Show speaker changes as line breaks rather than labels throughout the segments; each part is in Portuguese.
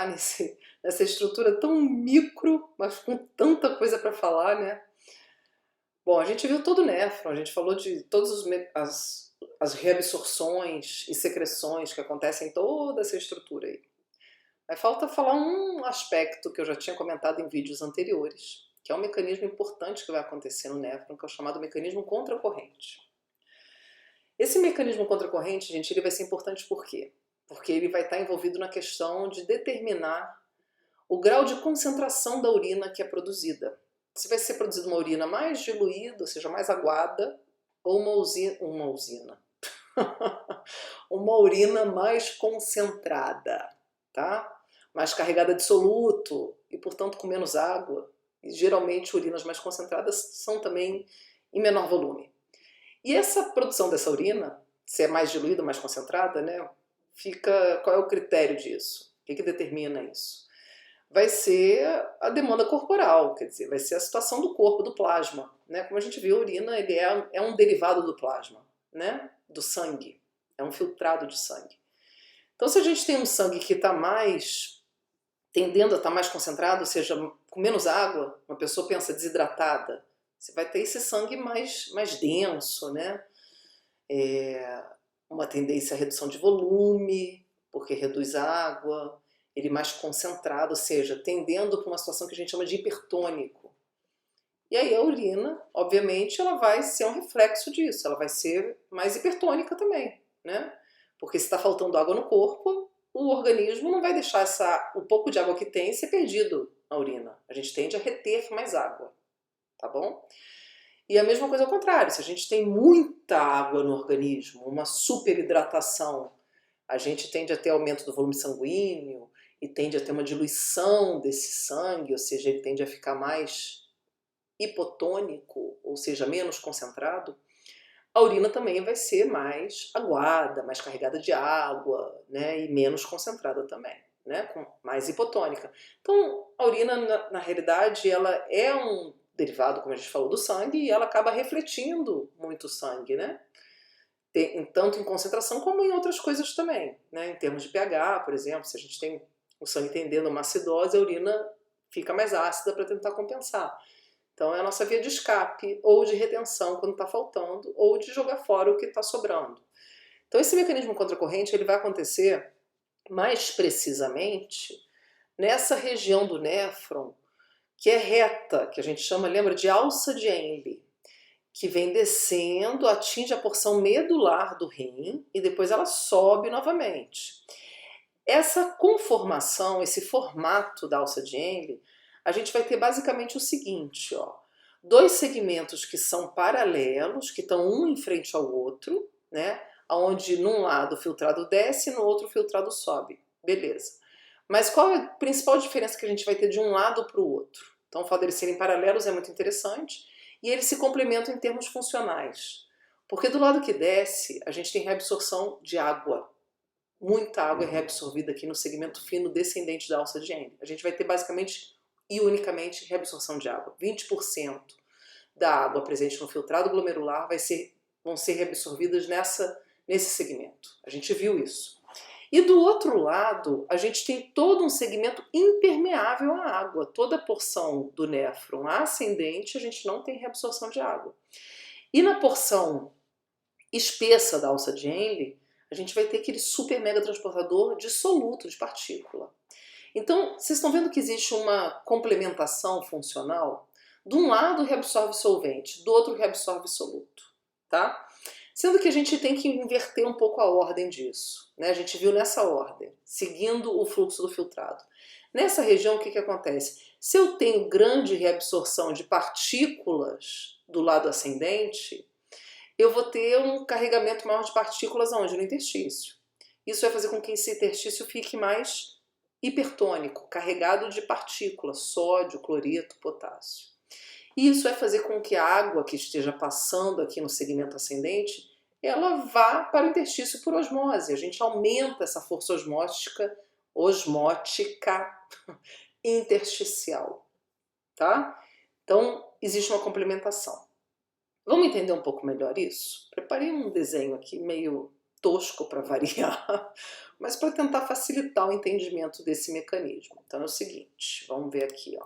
entrar nessa estrutura tão micro, mas com tanta coisa para falar, né? Bom, a gente viu todo o néfron, a gente falou de todas as reabsorções e secreções que acontecem em toda essa estrutura aí. Aí falta falar um aspecto que eu já tinha comentado em vídeos anteriores, que é um mecanismo importante que vai acontecer no néfron, que é o chamado mecanismo contracorrente. Esse mecanismo contracorrente, gente, ele vai ser importante por quê? Porque ele vai estar envolvido na questão de determinar o grau de concentração da urina que é produzida. Se vai ser produzida uma urina mais diluída, ou seja, mais aguada, ou uma urina mais concentrada, tá? Mais carregada de soluto e, portanto, com menos água. E, geralmente, urinas mais concentradas são também em menor volume. E essa produção dessa urina, se é mais diluída ou mais concentrada, né? Qual é o critério disso? O que determina isso? Vai ser a demanda corporal, quer dizer, vai ser a situação do corpo, do plasma, né? Como a gente viu, a urina ele é um derivado do plasma, né? Do sangue, é um filtrado de sangue. Então, se a gente tem um sangue que está tendendo a estar mais concentrado, ou seja, com menos água, uma pessoa pensa desidratada, você vai ter esse sangue mais denso, né? Uma tendência à redução de volume, porque reduz a água, ele mais concentrado, ou seja, tendendo para uma situação que a gente chama de hipertônico. E aí a urina, obviamente, ela vai ser um reflexo disso, ela vai ser mais hipertônica também, né? Porque se está faltando água no corpo, o organismo não vai deixar o pouco de água que tem ser perdido na urina. A gente tende a reter mais água, tá bom? E a mesma coisa ao contrário, se a gente tem muita água no organismo, uma superidratação, a gente tende a ter aumento do volume sanguíneo e tende a ter uma diluição desse sangue, ou seja, ele tende a ficar mais hipotônico, ou seja, menos concentrado. A urina também vai ser mais aguada, mais carregada de água, né, e menos concentrada também, né, mais hipotônica. Então, a urina, na realidade, ela é um derivado, como a gente falou, do sangue, e ela acaba refletindo muito o sangue, né? Tanto em concentração como em outras coisas também, né? Em termos de pH, por exemplo, se a gente tem o sangue tendendo a uma acidose, a urina fica mais ácida para tentar compensar. Então é a nossa via de escape, ou de retenção quando está faltando, ou de jogar fora o que está sobrando. Então esse mecanismo contracorrente ele vai acontecer mais precisamente nessa região do néfron, que é reta, que a gente chama, lembra, de alça de Henle, que vem descendo, atinge a porção medular do rim e depois ela sobe novamente. Essa conformação, esse formato da alça de Henle, a gente vai ter basicamente o seguinte, ó, dois segmentos que são paralelos, que estão um em frente ao outro, né, onde num lado o filtrado desce e no outro o filtrado sobe. Beleza. Mas qual é a principal diferença que a gente vai ter de um lado para o outro? Então o fato de eles serem paralelos é muito interessante e eles se complementam em termos funcionais. Porque do lado que desce, a gente tem reabsorção de água. Muita água é reabsorvida aqui no segmento fino descendente da alça de Henle. A gente vai ter basicamente e unicamente reabsorção de água. 20% da água presente no filtrado glomerular vão ser reabsorvidas nesse segmento. A gente viu isso. E do outro lado, a gente tem todo um segmento impermeável à água. Toda a porção do néfron ascendente, a gente não tem reabsorção de água. E na porção espessa da alça de Henle, a gente vai ter aquele super mega transportador de soluto, de partícula. Então, vocês estão vendo que existe uma complementação funcional? De um lado reabsorve solvente, do outro reabsorve soluto, tá? Sendo que a gente tem que inverter um pouco a ordem disso, né? A gente viu nessa ordem, seguindo o fluxo do filtrado. Nessa região, o que acontece? Se eu tenho grande reabsorção de partículas do lado ascendente, eu vou ter um carregamento maior de partículas aonde? No interstício. Isso vai fazer com que esse interstício fique mais hipertônico, carregado de partículas, sódio, cloreto, potássio. E isso vai fazer com que a água que esteja passando aqui no segmento ascendente, ela vá para o interstício por osmose. A gente aumenta essa força osmótica intersticial, tá? Então, existe uma complementação. Vamos entender um pouco melhor isso? Preparei um desenho aqui meio tosco para variar, mas para tentar facilitar o entendimento desse mecanismo. Então é o seguinte, vamos ver aqui, ó.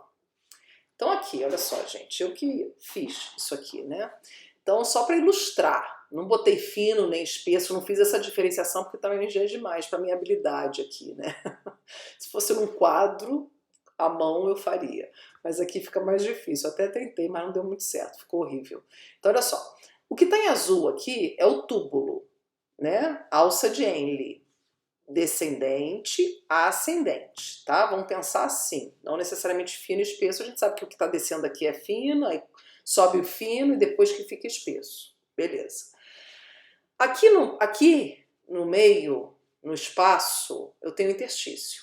Então aqui, olha só, gente, eu que fiz isso aqui, né? Então só para ilustrar, não botei fino nem espesso, não fiz essa diferenciação porque também já é demais para minha habilidade aqui, né? Se fosse num quadro, à mão eu faria, mas aqui fica mais difícil. Eu até tentei, mas não deu muito certo, ficou horrível. Então olha só, o que está em azul aqui é o túbulo, né? Alça de Henle, descendente a ascendente, tá? Vamos pensar assim, não necessariamente fino e espesso, a gente sabe que o que está descendo aqui é fino, aí sobe o fino e depois que fica espesso, beleza. Aqui no meio, no espaço, eu tenho interstício.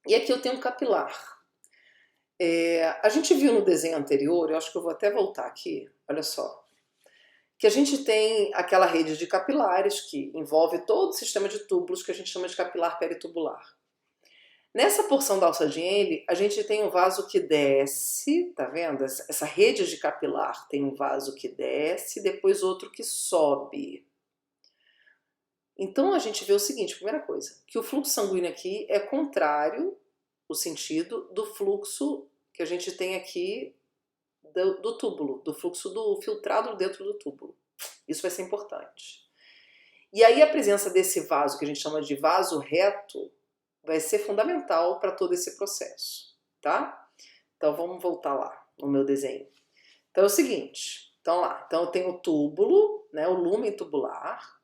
E aqui eu tenho capilar. A gente viu no desenho anterior, eu acho que eu vou até voltar aqui, olha só, que a gente tem aquela rede de capilares que envolve todo o sistema de túbulos que a gente chama de capilar peritubular. Nessa porção da alça de Henle, a gente tem um vaso que desce, tá vendo? Essa rede de capilar tem um vaso que desce, depois outro que sobe. Então a gente vê o seguinte, primeira coisa, que o fluxo sanguíneo aqui é contrário, o sentido, do fluxo que a gente tem aqui do túbulo, do fluxo do filtrado dentro do túbulo. Isso vai ser importante. E aí a presença desse vaso, que a gente chama de vaso reto, vai ser fundamental para todo esse processo, tá? Então vamos voltar lá no meu desenho. Então é o seguinte, então eu tenho o túbulo, né, o lúmen tubular,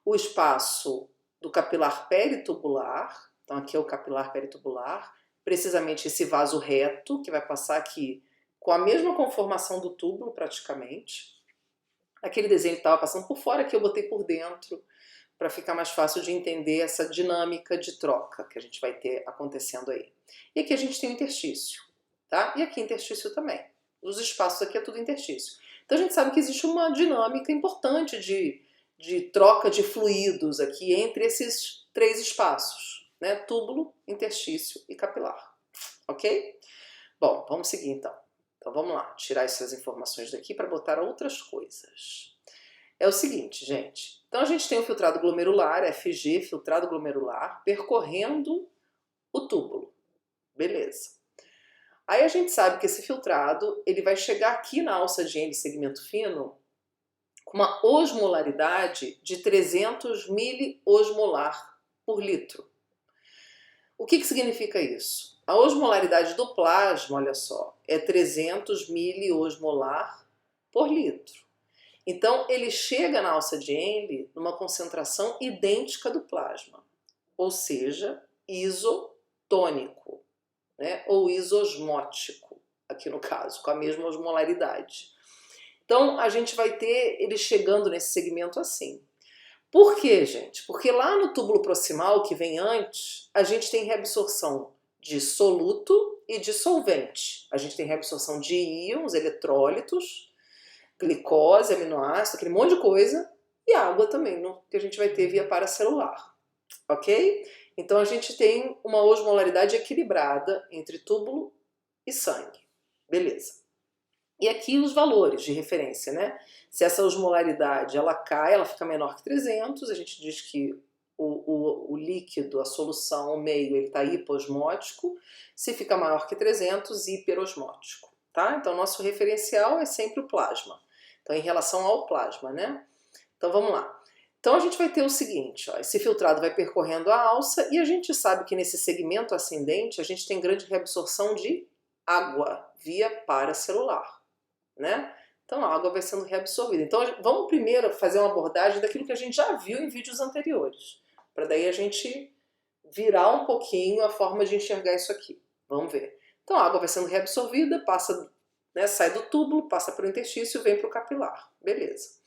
o espaço do capilar peritubular, então aqui é o capilar peritubular, precisamente esse vaso reto, que vai passar aqui com a mesma conformação do túbulo praticamente. Aquele desenho que estava passando por fora, que eu botei por dentro, para ficar mais fácil de entender essa dinâmica de troca que a gente vai ter acontecendo aí. E aqui a gente tem o interstício, tá? E aqui interstício também. Os espaços aqui é tudo interstício. Então a gente sabe que existe uma dinâmica importante de troca de fluidos aqui entre esses três espaços, né? Túbulo, interstício e capilar, ok? Bom, vamos seguir então. Então vamos lá, tirar essas informações daqui para botar outras coisas. É o seguinte, gente. Então a gente tem o filtrado glomerular, FG, filtrado glomerular, percorrendo o túbulo. Beleza. Aí a gente sabe que esse filtrado, ele vai chegar aqui na alça de Henle segmento fino com uma osmolaridade de 300 miliosmolar por litro. O que significa isso? A osmolaridade do plasma, olha só, é 300 miliosmolar por litro. Então, ele chega na alça de Henle numa concentração idêntica do plasma, ou seja, isotônico, né? Ou isosmótico, aqui no caso, com a mesma osmolaridade. Então, a gente vai ter ele chegando nesse segmento assim. Por quê, gente? Porque lá no túbulo proximal, que vem antes, a gente tem reabsorção de soluto e de solvente. A gente tem reabsorção de íons, eletrólitos, glicose, aminoácido, aquele monte de coisa, e água também, que a gente vai ter via paracelular, ok? Então a gente tem uma osmolaridade equilibrada entre túbulo e sangue, beleza. E aqui os valores de referência, né? Se essa osmolaridade ela cai, ela fica menor que 300, a gente diz que o líquido, a solução, o meio, ele está hiposmótico. Se fica maior que 300, hiperosmótico, tá? Então nosso referencial é sempre o plasma. Então em relação ao plasma, né? Então vamos lá. Então a gente vai ter o seguinte, ó, esse filtrado vai percorrendo a alça e a gente sabe que nesse segmento ascendente a gente tem grande reabsorção de água via paracelular, né? Então a água vai sendo reabsorvida. Então vamos primeiro fazer uma abordagem daquilo que a gente já viu em vídeos anteriores, para daí a gente virar um pouquinho a forma de enxergar isso aqui. Vamos ver. Então a água vai sendo reabsorvida, passa, né, sai do túbulo, passa para o interstício e vem para o capilar. Beleza.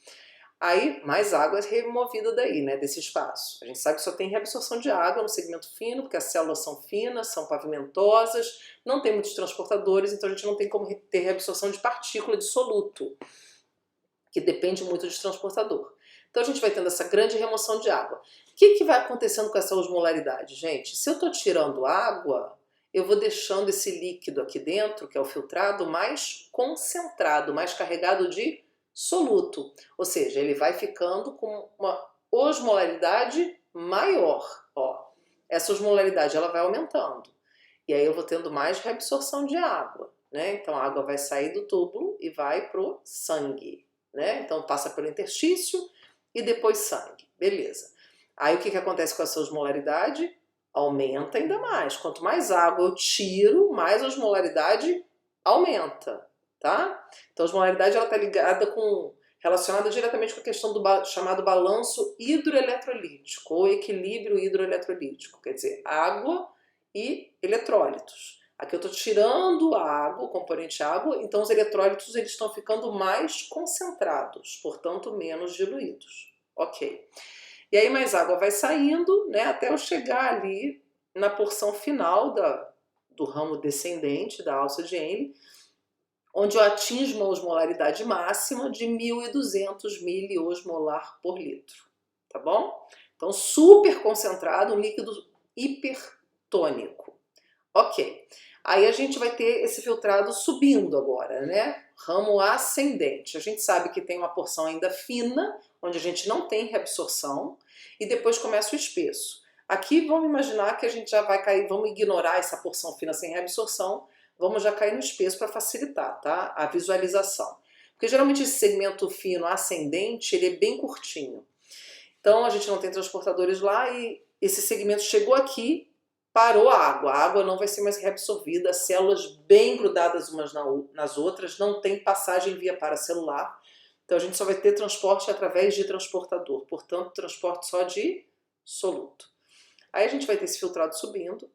Aí mais água é removida daí, né, desse espaço. A gente sabe que só tem reabsorção de água no segmento fino, porque as células são finas, são pavimentosas, não tem muitos transportadores, então a gente não tem como ter reabsorção de partícula de soluto, que depende muito de transportador. Então a gente vai tendo essa grande remoção de água. O que vai acontecendo com essa osmolaridade, gente? Se eu estou tirando água, eu vou deixando esse líquido aqui dentro, que é o filtrado, mais concentrado, mais carregado de soluto. Ou seja, ele vai ficando com osmolaridade maior, ó. Essa osmolaridade ela vai aumentando. E aí eu vou tendo mais reabsorção de água, né? Então a água vai sair do túbulo e vai pro sangue, né? Então passa pelo interstício e depois sangue, beleza. Aí o que acontece com essa osmolaridade? Aumenta ainda mais. Quanto mais água eu tiro, mais a osmolaridade aumenta, tá? Então a osmolaridade ela tá relacionada diretamente com a questão do chamado balanço hidroeletrolítico ou equilíbrio hidroeletrolítico, quer dizer, água e eletrólitos. Aqui eu estou tirando a água, o componente água, então os eletrólitos eles estão ficando mais concentrados, portanto menos diluídos. Ok. E aí mais água vai saindo, né, até eu chegar ali na porção final do ramo descendente da alça de Henle, onde eu atinjo uma osmolaridade máxima de 1.200 miliosmolar por litro, tá bom? Então super concentrado, um líquido hipertônico. Ok, aí a gente vai ter esse filtrado subindo agora, né? Ramo ascendente. A gente sabe que tem uma porção ainda fina, onde a gente não tem reabsorção, e depois começa o espesso. Aqui vamos imaginar que a gente já vai cair, vamos ignorar essa porção fina sem reabsorção, vamos já cair no espesso para facilitar, tá? A visualização. Porque geralmente esse segmento fino ascendente, ele é bem curtinho. Então a gente não tem transportadores lá e esse segmento chegou aqui, parou a água não vai ser mais reabsorvida, as células bem grudadas umas nas outras, não tem passagem via paracelular, então a gente só vai ter transporte através de transportador, portanto transporte só de soluto. Aí a gente vai ter esse filtrado subindo,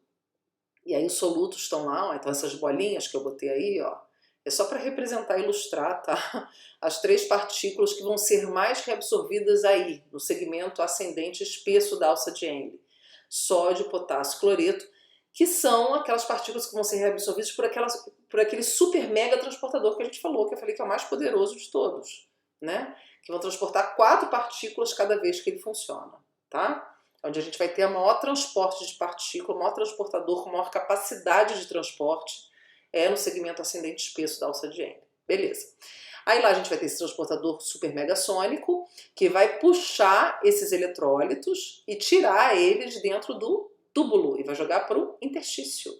e aí os solutos estão lá, ó, então essas bolinhas que eu botei aí, ó, é só para representar e ilustrar, tá? As 3 partículas que vão ser mais reabsorvidas aí, no segmento ascendente espesso da alça de Henle. Sódio, potássio, cloreto, que são aquelas partículas que vão ser reabsorvidas por aquele super mega transportador que a gente falou, que eu falei que é o mais poderoso de todos, né? Que vão transportar 4 partículas cada vez que ele funciona, tá? Onde a gente vai ter o maior transporte de partícula, o maior transportador com maior capacidade de transporte é no segmento ascendente espesso da alça de Henle. Beleza. Aí lá a gente vai ter esse transportador super megasônico que vai puxar esses eletrólitos e tirar eles de dentro do túbulo e vai jogar para o interstício.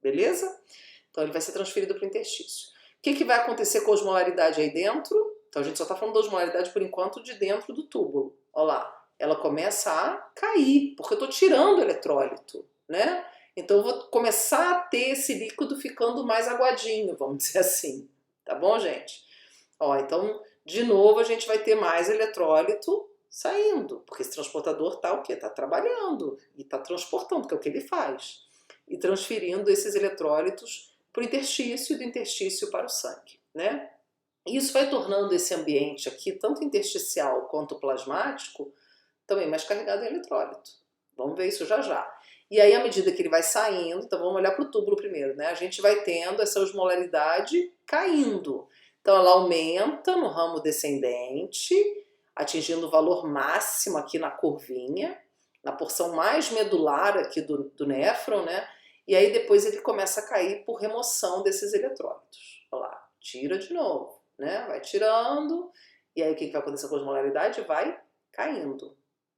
Beleza? Então ele vai ser transferido para o interstício. O que vai acontecer com a osmolaridade aí dentro? Então a gente só está falando da osmolaridade por enquanto de dentro do túbulo. Olha lá, ela começa a cair, porque eu estou tirando o eletrólito, né? Então eu vou começar a ter esse líquido ficando mais aguadinho, vamos dizer assim. Tá bom, gente? Ó, então, de novo, a gente vai ter mais eletrólito saindo, porque esse transportador tá o quê? Tá trabalhando e tá transportando, que é o que ele faz. E transferindo esses eletrólitos para o interstício e do interstício para o sangue, né? E isso vai tornando esse ambiente aqui, tanto intersticial quanto plasmático, também mais carregado em eletrólito. Vamos ver isso já já. E aí, à medida que ele vai saindo, então vamos olhar para o túbulo primeiro, né? A gente vai tendo essa osmolaridade caindo. Então ela aumenta no ramo descendente, atingindo o valor máximo aqui na curvinha, na porção mais medular aqui do néfron, né? E aí depois ele começa a cair por remoção desses eletrólitos. Olha lá, tira de novo, né? Vai tirando, e aí o que vai acontecer com a osmolaridade? Vai caindo.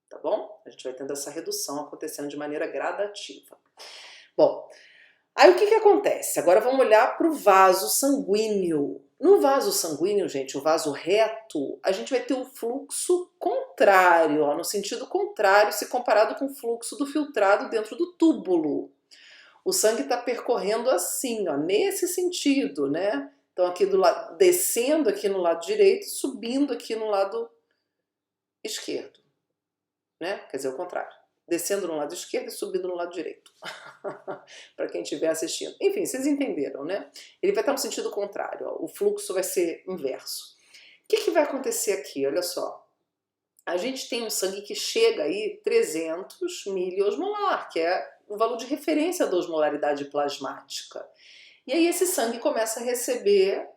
Tá bom? A gente vai tendo essa redução acontecendo de maneira gradativa. Bom, aí o que acontece? Agora vamos olhar para o vaso sanguíneo. No vaso sanguíneo, gente, o vaso reto, a gente vai ter o fluxo contrário, ó, no sentido contrário, se comparado com o fluxo do filtrado dentro do túbulo. O sangue está percorrendo assim, ó, nesse sentido, né? Então aqui do lado, descendo aqui no lado direito, subindo aqui no lado esquerdo. Né? Quer dizer, o contrário. Descendo no lado esquerdo e subindo no lado direito. Para quem estiver assistindo. Enfim, vocês entenderam, né? Ele vai estar no sentido contrário. Ó. O fluxo vai ser inverso. O que vai acontecer aqui? Olha só. A gente tem um sangue que chega aí 300 miliosmolar, que é o valor de referência da osmolaridade plasmática. E aí esse sangue começa a receber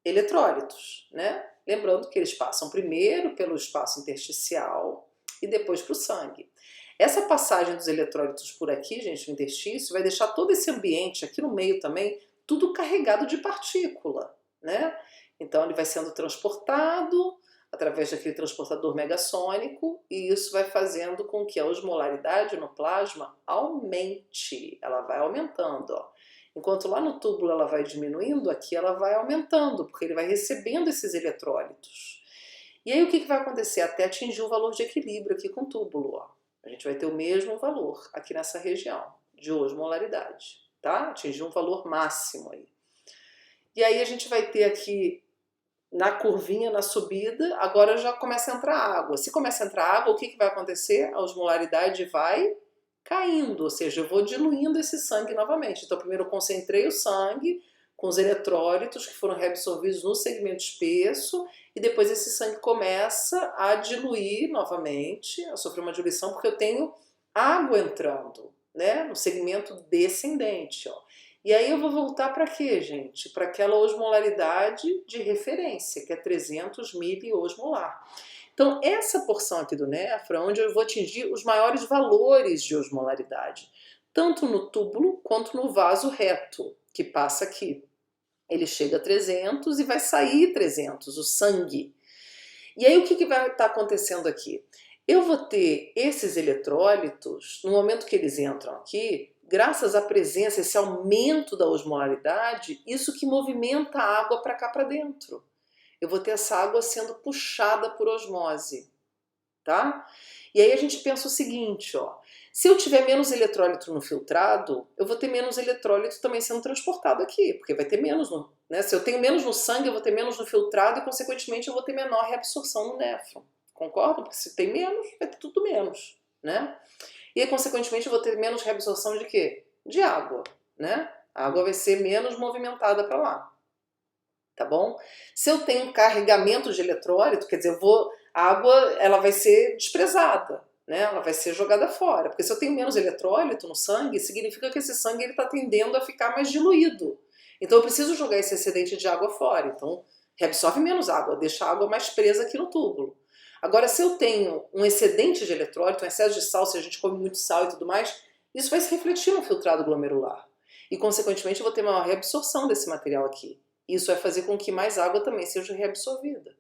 eletrólitos, né? Lembrando que eles passam primeiro pelo espaço intersticial e depois para o sangue. Essa passagem dos eletrólitos por aqui, gente, no interstício, vai deixar todo esse ambiente aqui no meio também, tudo carregado de partícula, né? Então ele vai sendo transportado, através daquele transportador megassônico, e isso vai fazendo com que a osmolaridade no plasma aumente, ela vai aumentando, ó. Enquanto lá no túbulo ela vai diminuindo, aqui ela vai aumentando, porque ele vai recebendo esses eletrólitos. E aí o que vai acontecer? Até atingir o valor de equilíbrio aqui com o túbulo, ó. A gente vai ter o mesmo valor aqui nessa região de osmolaridade, tá? Atingir um valor máximo aí. E aí a gente vai ter aqui na curvinha, na subida, agora já começa a entrar água. Se começa a entrar água, o que vai acontecer? A osmolaridade vai caindo, ou seja, eu vou diluindo esse sangue novamente. Então primeiro eu concentrei o sangue com os eletrólitos que foram reabsorvidos no segmento espesso, e depois esse sangue começa a diluir novamente, a sofrer uma diluição, porque eu tenho água entrando, né, no segmento descendente, ó. E aí eu vou voltar para quê, gente? Para aquela osmolaridade de referência, que é 300 miliosmolar. Então essa porção aqui do néfron é onde eu vou atingir os maiores valores de osmolaridade, tanto no túbulo quanto no vaso reto, que passa aqui. Ele chega a 300 e vai sair 300, o sangue. E aí o que vai estar acontecendo aqui? Eu vou ter esses eletrólitos, no momento que eles entram aqui, graças à presença, esse aumento da osmolaridade, isso que movimenta a água para cá para dentro. Eu vou ter essa água sendo puxada por osmose, tá? E aí a gente pensa o seguinte, ó, se eu tiver menos eletrólito no filtrado, eu vou ter menos eletrólito também sendo transportado aqui, porque vai ter menos, né? Se eu tenho menos no sangue, eu vou ter menos no filtrado e, consequentemente, eu vou ter menor reabsorção no néfron. Concordam? Porque se tem menos, vai ter tudo menos, né? E aí, consequentemente, eu vou ter menos reabsorção de quê? De água, né? A água vai ser menos movimentada para lá, tá bom? Se eu tenho carregamento de eletrólito, quer dizer, a água ela vai ser desprezada, né? Ela vai ser jogada fora, porque se eu tenho menos eletrólito no sangue, significa que esse sangue está tendendo a ficar mais diluído. Então eu preciso jogar esse excedente de água fora, então reabsorve menos água, deixa a água mais presa aqui no túbulo. Agora, se eu tenho um excedente de eletrólito, um excesso de sal, se a gente come muito sal e tudo mais, isso vai se refletir no filtrado glomerular. E, consequentemente, eu vou ter maior reabsorção desse material aqui. Isso vai fazer com que mais água também seja reabsorvida.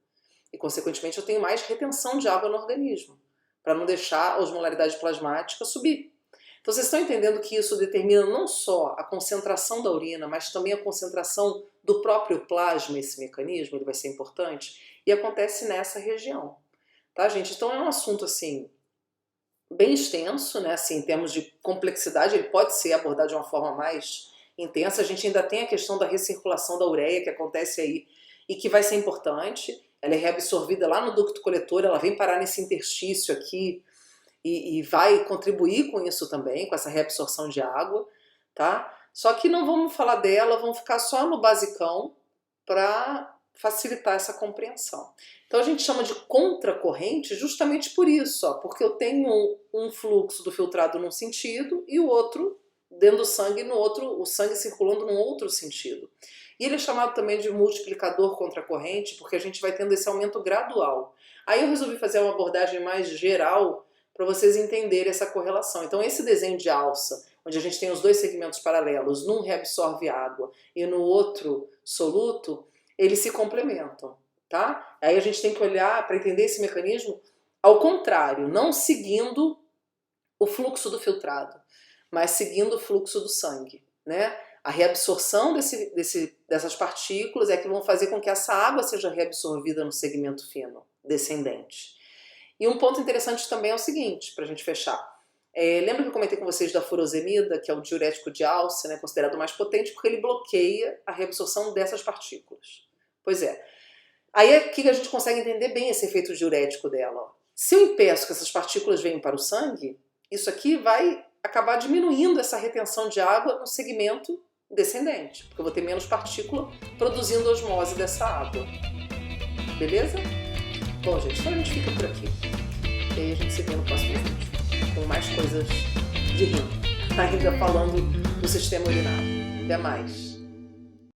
E, consequentemente, eu tenho mais retenção de água no organismo, para não deixar a osmolaridade plasmática subir. Então, vocês estão entendendo que isso determina não só a concentração da urina, mas também a concentração do próprio plasma, esse mecanismo, ele vai ser importante, e acontece nessa região. Tá, gente? Então é um assunto, assim, bem extenso, né? Assim, em termos de complexidade, ele pode ser abordado de uma forma mais intensa. A gente ainda tem a questão da recirculação da ureia que acontece aí e que vai ser importante. Ela é reabsorvida lá no ducto coletor, ela vem parar nesse interstício aqui e vai contribuir com isso também, com essa reabsorção de água, tá? Só que não vamos falar dela, vamos ficar só no basicão para facilitar essa compreensão. Então a gente chama de contracorrente justamente por isso, ó, porque eu tenho um fluxo do filtrado num sentido e o outro dentro do sangue no outro, o sangue circulando num outro sentido. E ele é chamado também de multiplicador contracorrente porque a gente vai tendo esse aumento gradual. Aí eu resolvi fazer uma abordagem mais geral para vocês entenderem essa correlação. Então esse desenho de alça, onde a gente tem os dois segmentos paralelos, num reabsorve água e no outro soluto, eles se complementam, tá? Aí a gente tem que olhar para entender esse mecanismo ao contrário, não seguindo o fluxo do filtrado, mas seguindo o fluxo do sangue, né? A reabsorção dessas partículas é que vão fazer com que essa água seja reabsorvida no segmento fino, descendente. E um ponto interessante também é o seguinte, para a gente fechar. Lembra que eu comentei com vocês da furosemida, que é o diurético de alça, né, considerado o mais potente, porque ele bloqueia a reabsorção dessas partículas. Pois é. Aí aqui a gente consegue entender bem esse efeito diurético dela. Ó. Se eu impeço que essas partículas venham para o sangue, isso aqui vai acabar diminuindo essa retenção de água no segmento descendente, porque eu vou ter menos partícula produzindo osmose dessa água. Beleza? Bom, gente, então a gente fica por aqui. E aí a gente se vê no próximo vídeo com mais coisas de rim, ainda falando do sistema urinário. Até mais!